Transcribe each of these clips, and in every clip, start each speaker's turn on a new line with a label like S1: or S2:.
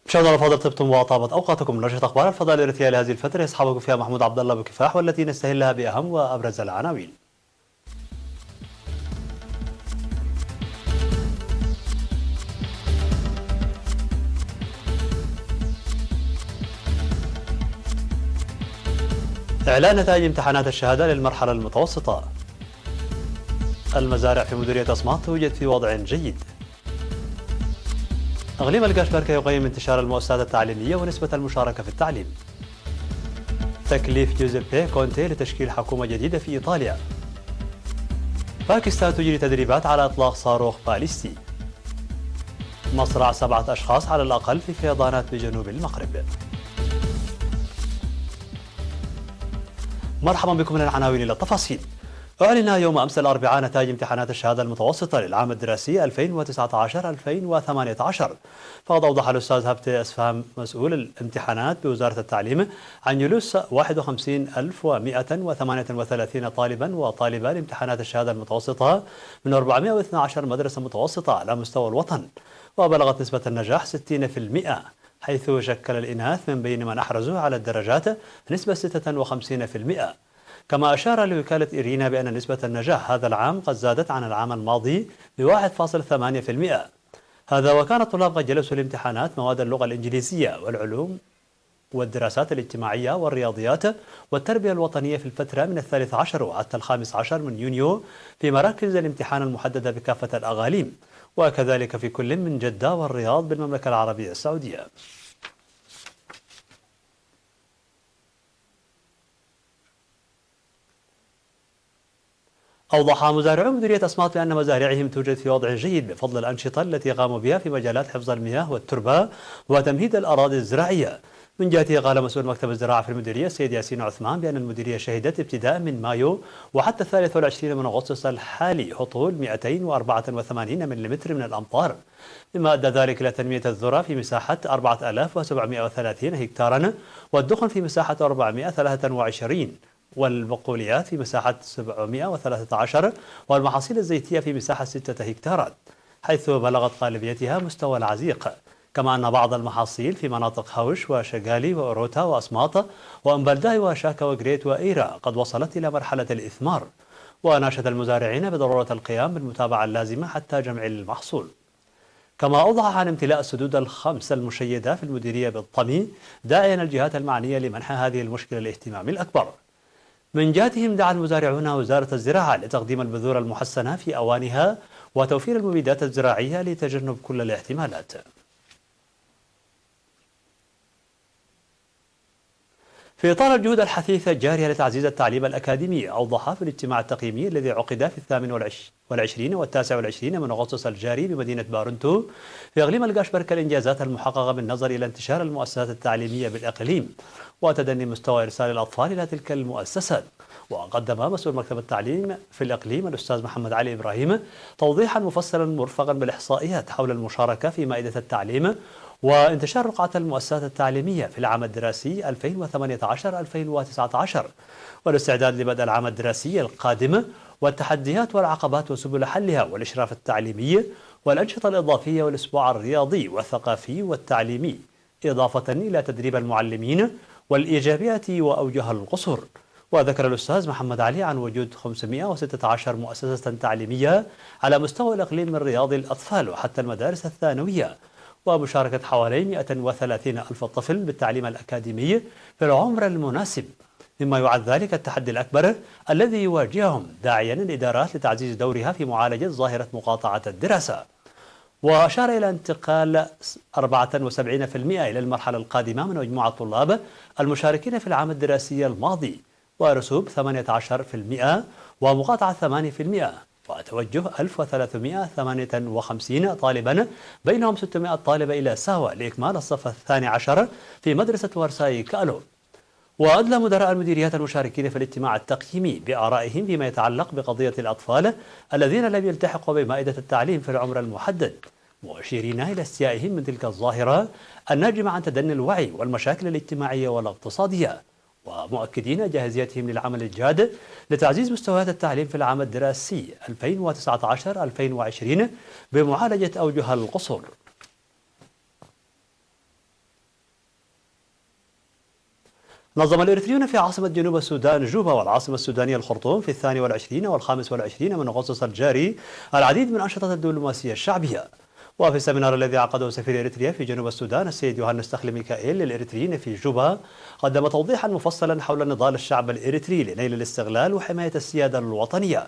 S1: مشاهدينا الافاضل، طبتم وطابت اوقاتكم. نشرة اخبار الفضاء الارثيه لهذه الفتره يصحبكم فيها محمود عبد الله بكفاح، والتي نستهلها باهم وابرز العناوين. اعلان نتائج امتحانات الشهاده للمرحله المتوسطه. المزارع في مديريه اسماط توجد في وضع جيد. اقليم القشبركة يقيم انتشار المؤسسات التعليميه ونسبه المشاركه في التعليم. تكليف جوزيبي كونتي لتشكيل حكومه جديده في ايطاليا. باكستان تجري تدريبات على اطلاق صاروخ باليستي. مصرع 7 أشخاص على الأقل في فيضانات بجنوب المغرب. مرحبا بكم من العناوين إلى التفاصيل. أعلن يوم أمس الأربعاء نتائج امتحانات الشهادة المتوسطة للعام الدراسي 2019-2018. فقد أوضح الأستاذ هبتي أسفام مسؤول الامتحانات بوزارة التعليم عن جلوس 51138 طالبا وطالبة لامتحانات الشهادة المتوسطة من 412 مدرسة متوسطة على مستوى الوطن، وبلغت نسبة النجاح 60%، حيث شكل الإناث من بين من أحرزوا على الدرجات نسبة 56%. كما أشار لوكالة إيرينا بأن نسبة النجاح هذا العام قد زادت عن العام الماضي ب1.8%. هذا وكان الطلاب قد جلسوا الامتحانات مواد اللغة الإنجليزية والعلوم والدراسات الاجتماعية والرياضيات والتربية الوطنية في الفترة من 13 حتى 15 من يونيو في مراكز الامتحان المحددة بكافة الأقاليم، وكذلك في كل من جدة والرياض بالمملكة العربية السعودية. أوضح مزارعو مديرية أسماط بأن مزارعهم توجد في وضع جيد بفضل الأنشطة التي قاموا بها في مجالات حفظ المياه والتربة وتمهيد الأراضي الزراعية. من جهته قال مسؤول مكتب الزراعة في المديرية السيد ياسين عثمان بأن المديرية شهدت ابتداء من مايو وحتى 23 من أغسطس الحالي هطول 284 ملم من الأمطار، مما أدى ذلك إلى تنمية الذرة في مساحة 4730 هكتارا، والدخن في مساحة 423، والبقوليات في مساحة 713، والمحاصيل الزيتية في مساحة 6 هكتارات، حيث بلغت غالبيتها مستوى العزيق. كما أن بعض المحاصيل في مناطق هوش وشغالي وأوروتا وأسماط وأمبلداي وشاكا وغريت وإيرا قد وصلت إلى مرحلة الإثمار، وناشد المزارعين بضرورة القيام بالمتابعة اللازمة حتى جمع المحصول. كما أوضح عن امتلاء السدود الخمس المشيدة في المديرية بالطمي، داعيا الجهات المعنية لمنح هذه المشكلة الاهتمام الأكبر. من جهتهم دعا المزارعون وزارة الزراعة لتقديم البذور المحسنة في أوانها وتوفير المبيدات الزراعية لتجنب كل الاحتمالات. في إطار الجهود الحثيثة الجارية لتعزيز التعليم الأكاديمي، أوضح في الاجتماع التقييمي الذي عقد في 28 و29 من أغسطس الجاري بمدينة بارنتو في إقليم القشبركة الإنجازات المحققة بالنظر إلى انتشار المؤسسات التعليمية بالإقليم وتدني مستوى إرسال الأطفال إلى تلك المؤسسات. وقدم مسؤول مكتب التعليم في الإقليم الأستاذ محمد علي إبراهيم توضيحا مفصلا مرفقا بالإحصائيات حول المشاركة في مائدة التعليم وانتشار رقعة المؤسسات التعليمية في العام الدراسي 2018-2019 والاستعداد لبدء العام الدراسي القادم والتحديات والعقبات وسبل حلها والإشراف التعليمي والأنشطة الإضافية والأسبوع الرياضي والثقافي والتعليمي، إضافة إلى تدريب المعلمين والإيجابيات وأوجه القصور. وذكر الأستاذ محمد علي عن وجود 516 مؤسسة تعليمية على مستوى الإقليم من رياض الأطفال وحتى المدارس الثانوية، ومشاركة حوالي 130 ألف طفل بالتعليم الأكاديمي في العمر المناسب، مما يعد ذلك التحدي الأكبر الذي يواجههم، داعيا الإدارات لتعزيز دورها في معالجة ظاهرة مقاطعة الدراسة. وأشار إلى انتقال 74% إلى المرحلة القادمة من مجموع الطلاب المشاركين في العام الدراسي الماضي، ورسوب 18% ومقاطعة 8%، وتوجه 1358 طالبا بينهم 600 طالب إلى ساوى لإكمال الصف الثاني عشر في مدرسة ورساي كالو. وأدلى مدراء المديريات المشاركين في الاجتماع التقييمي بآرائهم فيما يتعلق بقضية الأطفال الذين لم يلتحقوا بمائدة التعليم في العمر المحدد، مشيرين إلى استيائهم من تلك الظاهرة الناجمة عن تدني الوعي والمشاكل الاجتماعية والاقتصادية، ومؤكدين جاهزيتهم للعمل الجاد لتعزيز مستويات التعليم في العام الدراسي 2019-2020 بمعالجة أوجه القصور. نظم الإريتريون في عاصمة جنوب السودان جوبا والعاصمة السودانية الخرطوم في 22 و25 من أغسطس الجاري العديد من الأنشطة الدبلوماسية الشعبية. وفي السمينار الذي عقده سفير إريتريا في جنوب السودان السيد يوهانس تخلي ميكائيل للإريتريين في جوبا قدم توضيحا مفصلا حول نضال الشعب الإريتري لنيل الاستقلال وحماية السيادة الوطنية.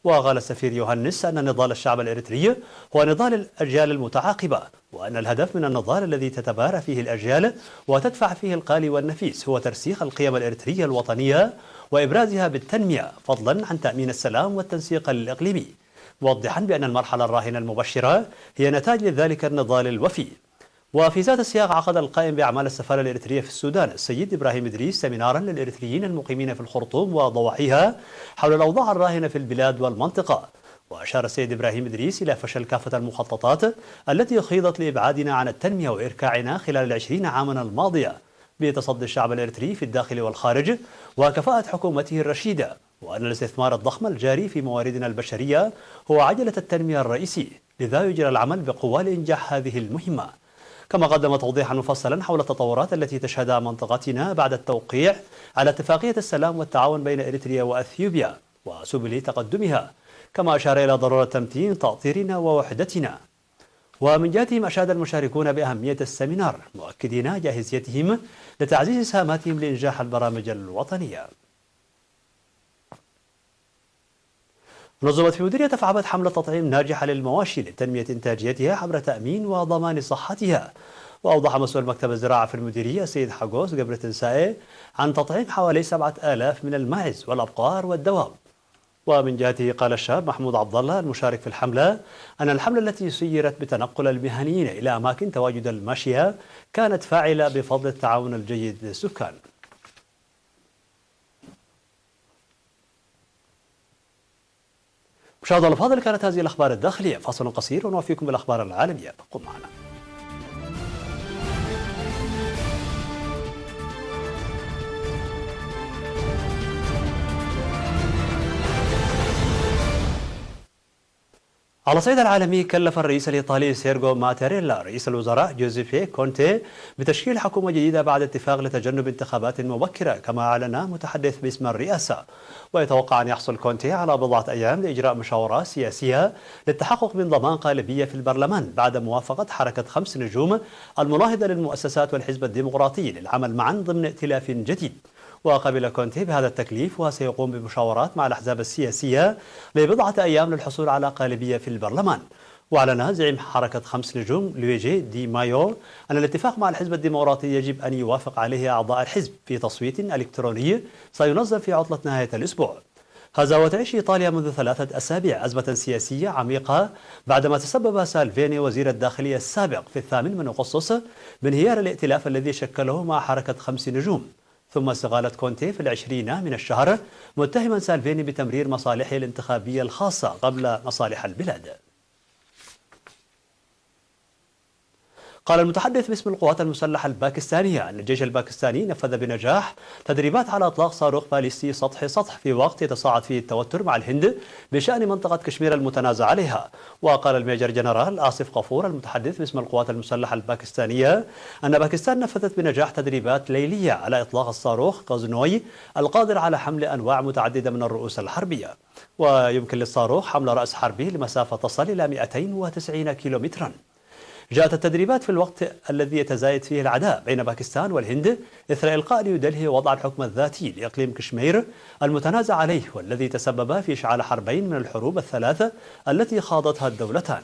S1: وقال السفير يوهانس أن نضال الشعب الإريتري هو نضال الأجيال المتعاقبة، وأن الهدف من النضال الذي تتبارى فيه الأجيال وتدفع فيه القالي والنفيس هو ترسيخ القيم الإريترية الوطنية وإبرازها بالتنمية فضلا عن تأمين السلام والتنسيق الإقليمي، موضحا بأن المرحلة الراهنة المبشرة هي نتاج لذلك النضال الوفي. وفي ذات السياق عقد القائم بأعمال السفارة الإريترية في السودان السيد إبراهيم إدريس سمينارا للإريتريين المقيمين في الخرطوم وضواحيها حول الأوضاع الراهنة في البلاد والمنطقة. وأشار السيد إبراهيم إدريس إلى فشل كافة المخططات التي خيضت لإبعادنا عن التنمية وإركاعنا خلال 20 عاما الماضية بتصدي الشعب الإريتري في الداخل والخارج وكفاءة حكومته الرشيدة، وأن الاستثمار الضخم الجاري في مواردنا البشرية هو عجلة التنمية الرئيسي، لذا يجرى العمل بقوة لإنجاح هذه المهمة. كما قدم توضيحا مفصلا حول التطورات التي تشهدها منطقتنا بعد التوقيع على اتفاقية السلام والتعاون بين إريتريا وأثيوبيا وسبل تقدمها، كما أشار إلى ضرورة تمتين تأطيرنا ووحدتنا. ومن جهتهم أشاد المشاركون بأهمية السمينار مؤكدين جاهزيتهم لتعزيز سهاماتهم لإنجاح البرامج الوطنية. نظمت في مديرية فعبد حملة تطعيم ناجحة للمواشي لتنمية إنتاجيتها عبر تأمين وضمان صحتها. وأوضح مسؤول مكتب الزراعة في المديرية السيد حاجوس قبل تنسائي عن تطعيم حوالي 7000 من الماعز والأبقار والدواب. ومن جهته قال الشاب محمود عبد الله المشارك في الحملة أن الحملة التي سيرت بتنقل المهنيين إلى أماكن تواجد الماشية كانت فاعلة بفضل التعاون الجيد للسكان. مشاهدينا الفاضل، كانت هذه الأخبار الداخلية. فاصل قصير ونوفيكم بالأخبار العالمية، بقوا معنا. على الصعيد العالمي، كلف الرئيس الإيطالي سيرجيو ماتاريلا رئيس الوزراء جوزيبي كونتي بتشكيل حكومة جديدة بعد اتفاق لتجنب انتخابات مبكرة، كما أعلن متحدث باسم الرئاسة. ويتوقع أن يحصل كونتي على بضعة أيام لإجراء مشاورات سياسية للتحقق من ضمان غالبية في البرلمان بعد موافقة حركة 5 نجوم المناهضة للمؤسسات والحزب الديمقراطي للعمل معا ضمن ائتلاف جديد. وقبل كونتي بهذا التكليف وسيقوم بمشاورات مع الأحزاب السياسية لبضعة أيام للحصول على غالبية في البرلمان. وأعلن زعيم حركة 5 نجوم لويجي دي مايو أن الاتفاق مع الحزب الديمقراطي يجب أن يوافق عليه أعضاء الحزب في تصويت إلكتروني سينظم في عطلة نهاية الأسبوع. هذا وتعيش إيطاليا منذ 3 أسابيع أزمة سياسية عميقة بعدما تسبب سالفيني وزير الداخلية السابق في 8 من أغسطس بانهيار الائتلاف الذي شكله مع حركة 5 نجوم، ثم استغالت كونتي في 20 من الشهر متهما سالفيني بتمرير مصالحه الانتخابية الخاصة قبل مصالح البلاد. قال المتحدث باسم القوات المسلحة الباكستانية أن الجيش الباكستاني نفذ بنجاح تدريبات على إطلاق صاروخ باليستي سطح في وقت يتصاعد فيه التوتر مع الهند بشأن منطقة كشمير المتنازع عليها. وقال الميجر جنرال آصف غفور المتحدث باسم القوات المسلحة الباكستانية أن باكستان نفذت بنجاح تدريبات ليلية على إطلاق الصاروخ غزنوي القادر على حمل أنواع متعددة من الرؤوس الحربية. ويمكن للصاروخ حمل رأس حربي لمسافة تصل إلى 290 كيلومترا. جاءت التدريبات في الوقت الذي يتزايد فيه العداء بين باكستان والهند إثر إلقاء نيودلهي وضع الحكم الذاتي لإقليم كشمير المتنازع عليه، والذي تسبب في إشعال حربين من الحروب الثلاثة التي خاضتها الدولتان.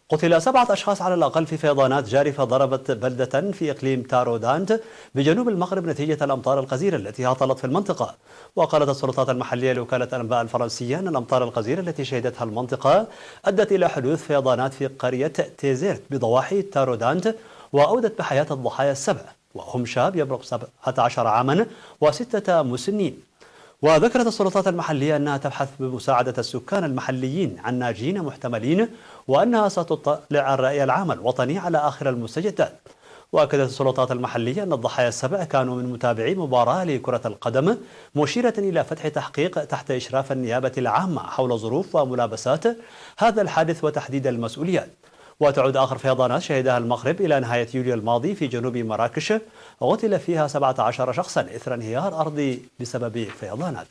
S1: قتل 7 أشخاص على الأقل في فيضانات جارفة ضربت بلدة في إقليم تارودانت بجنوب المغرب نتيجة الأمطار الغزيرة التي هطلت في المنطقة. وقالت السلطات المحلية لوكالة الأنباء الفرنسية أن الأمطار الغزيرة التي شهدتها المنطقة أدت إلى حدوث فيضانات في قرية تيزيرت بضواحي تارودانت وأودت بحياة الضحايا ال7، وهم شاب يبلغ 17 عاما و6 مسنين. وذكرت السلطات المحلية أنها تبحث بمساعدة السكان المحليين عن ناجين محتملين، وأنها ستطلع الرأي العام الوطني على آخر المستجدات. وأكدت السلطات المحلية أن الضحايا السبع كانوا من متابعي مباراة لكرة القدم، مشيرة إلى فتح تحقيق تحت إشراف النيابة العامة حول ظروف وملابسات هذا الحادث وتحديد المسؤوليات. وتعود آخر فيضانات شهدها المغرب إلى نهاية يوليو الماضي في جنوب مراكش، قتل فيها 17 شخصا إثر انهيار أرضي بسبب فيضانات.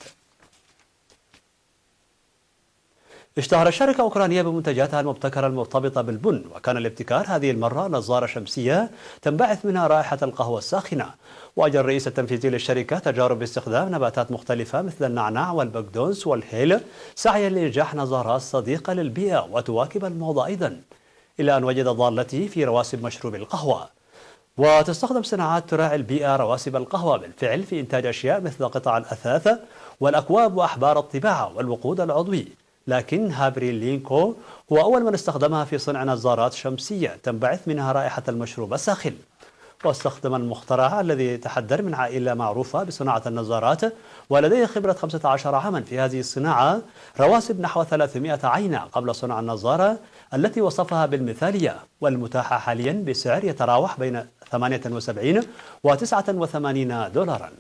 S1: اشتهرت شركة أوكرانية بمنتجاتها المبتكرة المرتبطة بالبن، وكان الابتكار هذه المرة نظارة شمسية تنبعث منها رائحة القهوة الساخنة. وأجرى الرئيس التنفيذي للشركة تجارب باستخدام نباتات مختلفة مثل النعناع والبقدونس والهيل، سعيا لإنجاح نظارات صديقة للبيئة وتواكب الموضة أيضا، إلى أن وجد ضالته في رواسب مشروب القهوة. وتستخدم صناعات تراعي البيئة رواسب القهوة بالفعل في إنتاج أشياء مثل قطع الأثاث والأكواب وأحبار الطباعة والوقود العضوي، لكن هابري لينكو هو أول من استخدمها في صنع نظارات شمسية تنبعث منها رائحة المشروب الساخن. واستخدم المخترع الذي يتحدر من عائلة معروفة بصناعة النظارات ولديه خبرة 15 عاما في هذه الصناعة رواسب نحو 300 عينة قبل صنع النظارة التي وصفها بالمثالية، والمتاحة حاليا بسعر يتراوح بين 78 و 89 دولارا.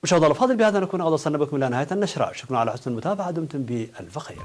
S1: مشاهدينا الأفاضل، بهذا نكون قد وصلنا بكم إلى نهاية النشرة. شكرا على حسن المتابعة، دمتم بألف خير.